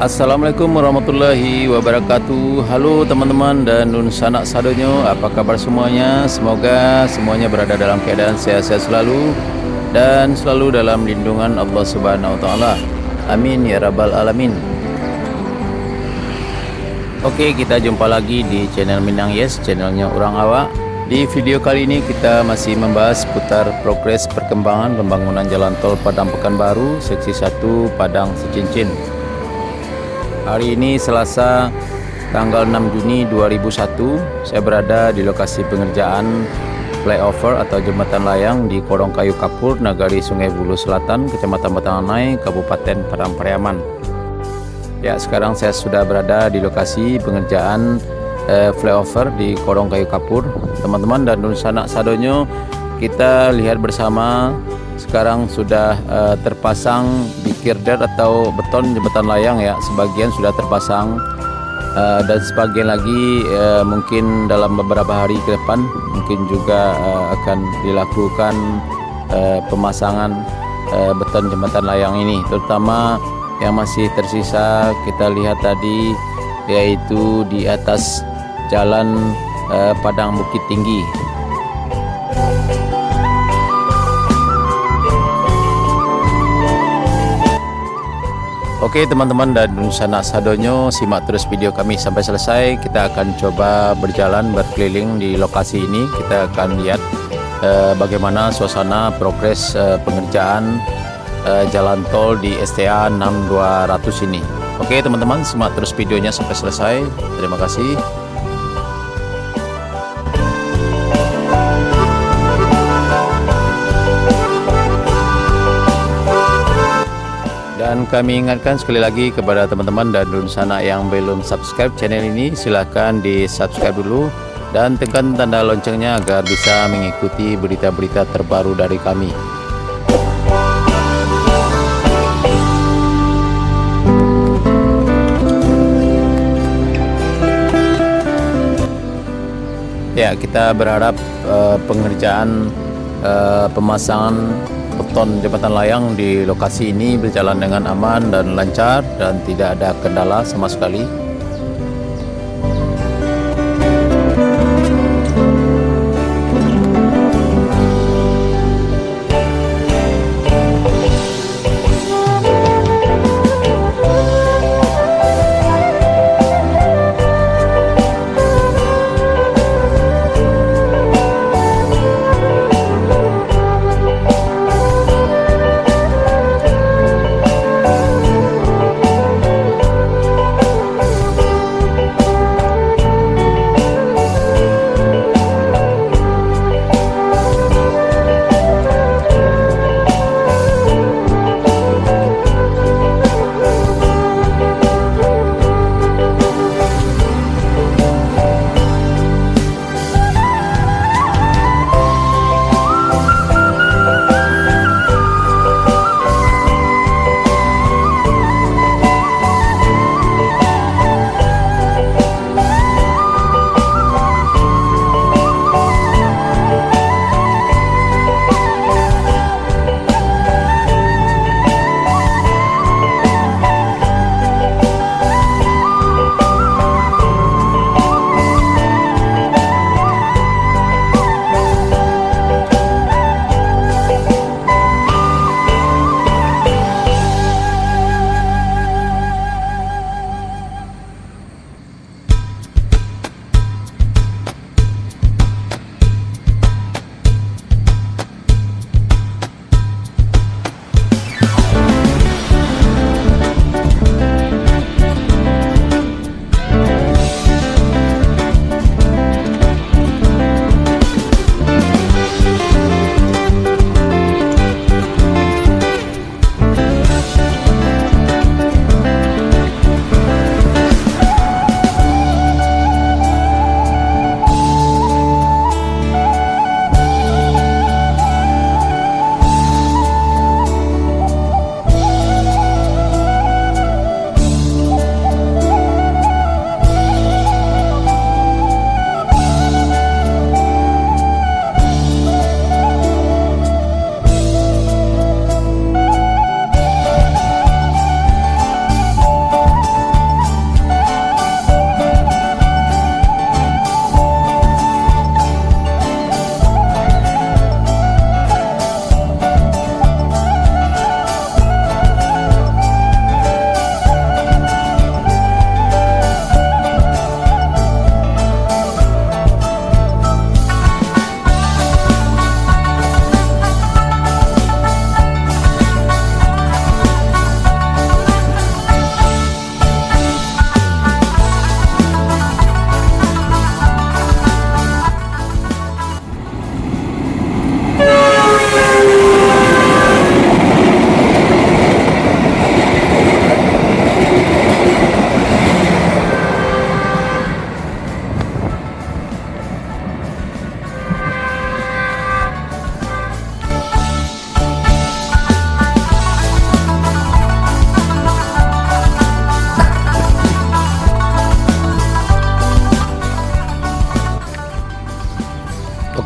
Assalamualaikum warahmatullahi wabarakatuh. Halo teman-teman dan nun sanak sadonyo, apa kabar semuanya? Semoga semuanya berada dalam keadaan sehat-sehat selalu dan selalu dalam lindungan Allah Subhanahu wa taala. Amin ya rabbal alamin. Oke, kita jumpa lagi di channel Minang Yes, channelnya orang awak. Di video kali ini kita masih membahas seputar progres perkembangan pembangunan jalan tol Padang Pekanbaru seksi 1 Padang Secincin. Hari ini Selasa tanggal 6 Juni 2001, saya berada di lokasi pengerjaan flyover atau jembatan layang di Korongkayu Kapur, Nagari Sungai Bulu Selatan, Kecamatan Batanganai, Kabupaten Padang Pariaman. Ya, sekarang saya sudah berada di lokasi pengerjaan flyover di Korongkayu Kapur. Teman-teman dan sanak sadonyo, kita lihat bersama sekarang sudah terpasang di girder atau beton jembatan layang ya. Sebagian sudah terpasang dan sebagian lagi mungkin dalam beberapa hari ke depan mungkin juga akan dilakukan pemasangan beton jembatan layang ini, terutama yang masih tersisa kita lihat tadi, yaitu di atas jalan Padang Bukit Tinggi. Oke teman-teman dan sanak sadonyo, simak terus video kami sampai selesai. Kita akan coba berjalan berkeliling di lokasi ini. Kita akan lihat bagaimana suasana progres pengerjaan jalan tol di STA 6200 ini. Oke teman-teman, simak terus videonya sampai selesai. Terima kasih. Dan kami ingatkan sekali lagi kepada teman-teman dan sana yang belum subscribe channel ini, silahkan di subscribe dulu dan tekan tanda loncengnya agar bisa mengikuti berita-berita terbaru dari kami. Ya, kita berharap pengerjaan pemasangan beton jembatan layang di lokasi ini berjalan dengan aman dan lancar dan tidak ada kendala sama sekali.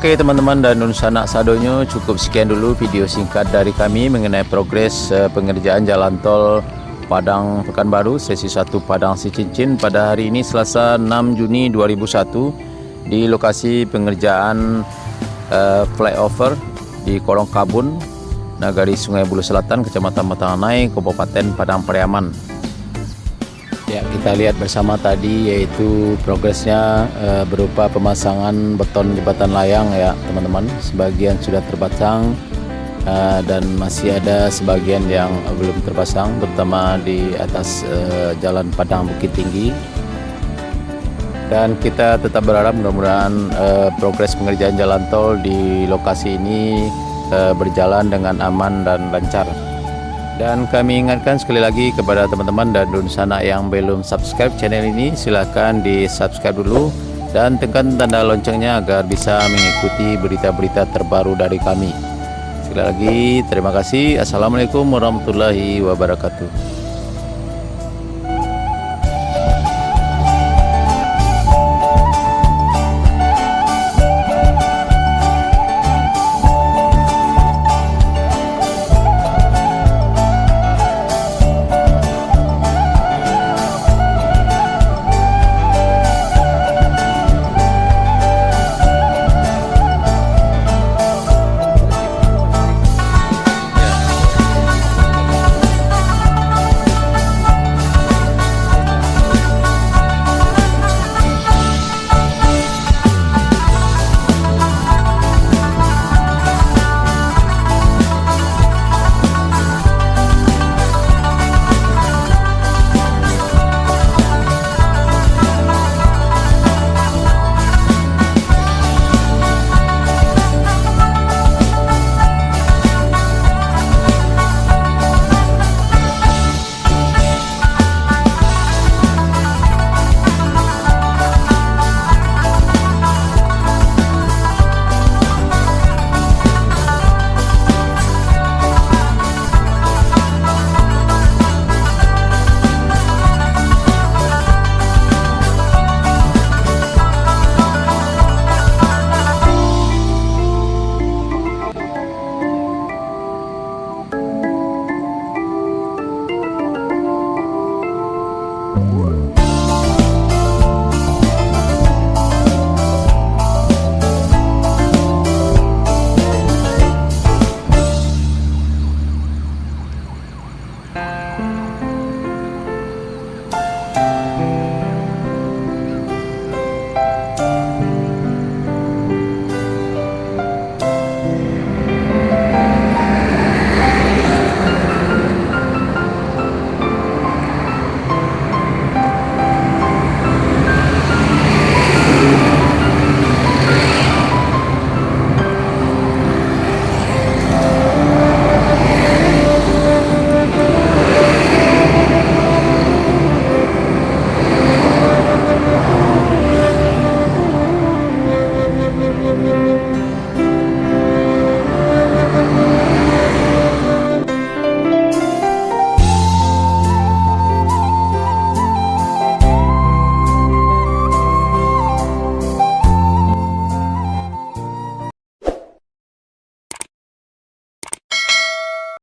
Oke teman-teman dan sanak sadonyo, cukup sekian dulu video singkat dari kami mengenai progres pengerjaan jalan tol Padang Pekanbaru sesi 1 Padang Sicincin pada hari ini Selasa 6 Juni 2001 di lokasi pengerjaan flyover di Kolong Kabun, Nagari Sungai Bulu Selatan, Kecamatan Matanganai, Kabupaten Padang Pariaman. Ya, kita lihat bersama tadi yaitu progresnya berupa pemasangan beton jembatan layang ya teman-teman. Sebagian sudah terpasang dan masih ada sebagian yang belum terpasang, terutama di atas jalan Padang Bukit Tinggi. Dan kita tetap berharap mudah-mudahan progres pengerjaan jalan tol di lokasi ini berjalan dengan aman dan lancar. Dan kami ingatkan sekali lagi kepada teman-teman dan dunsana yang belum subscribe channel ini, silahkan di subscribe dulu dan tekan tanda loncengnya agar bisa mengikuti berita-berita terbaru dari kami. Sekali lagi terima kasih. Assalamualaikum warahmatullahi wabarakatuh.